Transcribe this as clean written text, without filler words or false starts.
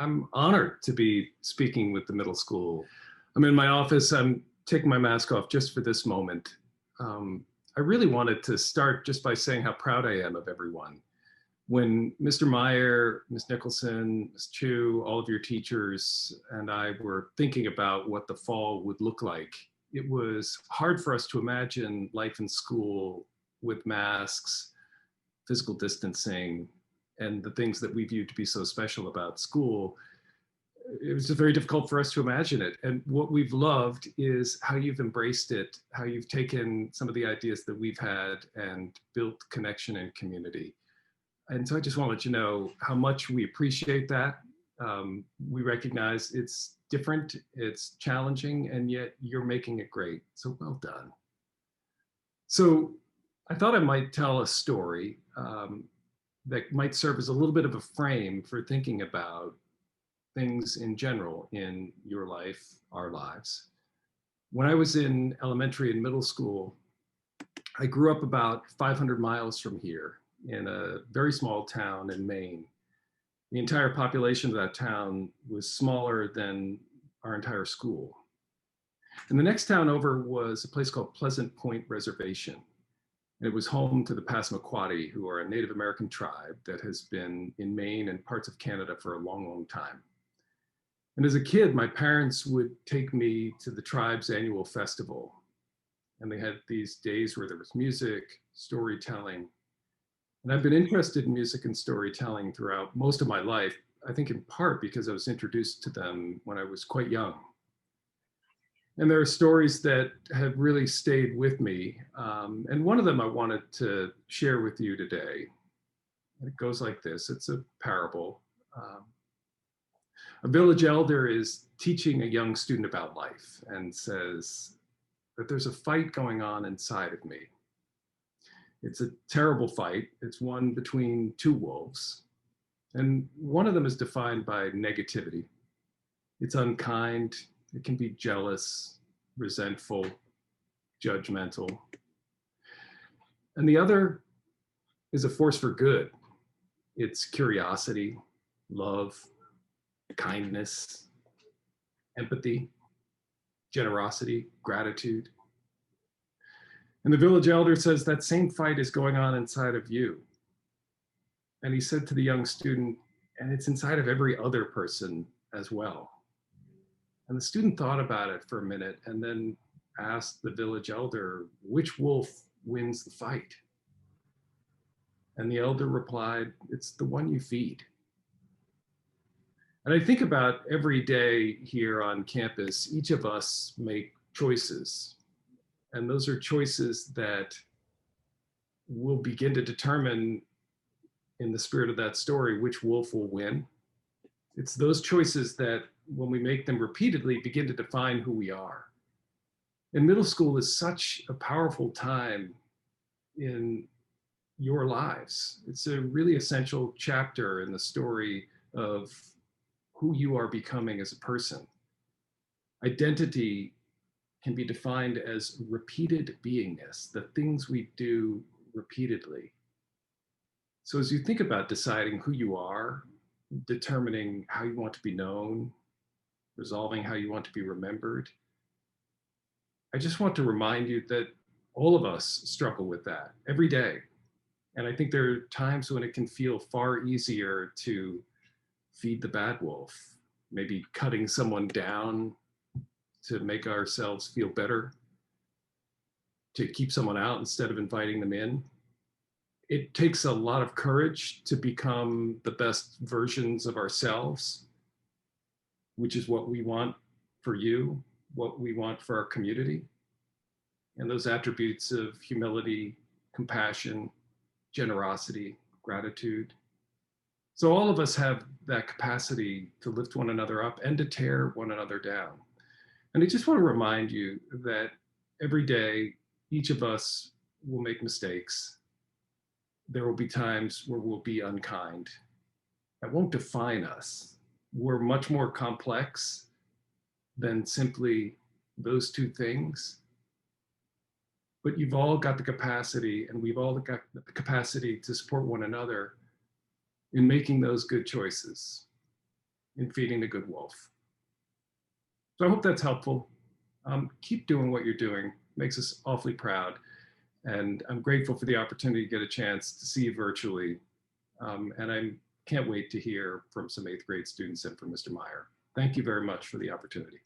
I'm honored to be speaking with the middle school. I'm in my office. I'm taking my mask off just for this moment. I really wanted to start just by saying how proud I am of everyone. When Mr. Meyer, Ms. Nicholson, Ms. Chu, all of your teachers, and I were thinking about what the fall would look like, it was hard for us to imagine life in school with masks, physical distancing, and the things that we viewed to be so special about school. It was just very difficult for us to imagine it. And what we've loved is how you've embraced it, how you've taken some of the ideas that we've had and built connection and community. And so I just want to let you know how much we appreciate that. We recognize it's different, it's challenging, and yet you're making it great. So well done. So I thought I might tell a story that might serve as a little bit of a frame for thinking about things in general in your life, our lives. When I was in elementary and middle school, I grew up about 500 miles from here in a very small town in Maine. The entire population of that town was smaller than our entire school. And the next town over was a place called Pleasant Point Reservation. And it was home to the Passamaquoddy, who are a Native American tribe that has been in Maine and parts of Canada for a long, long time. And as a kid, my parents would take me to the tribe's annual festival. And they had these days where there was music, storytelling. And I've been interested in music and storytelling throughout most of my life, I think in part because I was introduced to them when I was quite young. And there are stories that have really stayed with me. And one of them I wanted to share with you today. It goes like this. It's a parable. A village elder is teaching a young student about life and says that there's a fight going on inside of me. It's a terrible fight. It's one between two wolves. And one of them is defined by negativity. It's unkind. It can be jealous, resentful, judgmental. And the other is a force for good. It's curiosity, love, kindness, empathy, generosity, gratitude. And the village elder says that same fight is going on inside of you. And he said to the young student, and it's inside of every other person as well. And the student thought about it for a minute and then asked the village elder, which wolf wins the fight? And the elder replied, it's the one you feed. And I think about every day here on campus, each of us make choices. And those are choices that will begin to determine, in the spirit of that story, which wolf will win. It's those choices that, when we make them repeatedly, begin to define who we are. And middle school is such a powerful time in your lives. It's a really essential chapter in the story of who you are becoming as a person. Identity can be defined as repeated beingness, the things we do repeatedly. So as you think about deciding who you are, determining how you want to be known, resolving how you want to be remembered, I just want to remind you that all of us struggle with that every day. And I think there are times when it can feel far easier to feed the bad wolf, maybe cutting someone down to make ourselves feel better, to keep someone out instead of inviting them in. It takes a lot of courage to become the best versions of ourselves, which is what we want for you, what we want for our community. And those attributes of humility, compassion, generosity, gratitude. So all of us have that capacity to lift one another up and to tear one another down. And I just want to remind you that every day, each of us will make mistakes. There will be times where we'll be unkind. That won't define us. We're much more complex than simply those two things. But you've all got the capacity, and we've all got the capacity to support one another in making those good choices, in feeding the good wolf. So I hope that's helpful. Keep doing what you're doing. Makes us awfully proud. And I'm grateful for the opportunity to get a chance to see you virtually. And I can't wait to hear from some 8th grade students and from Mr. Meyer. Thank you very much for the opportunity.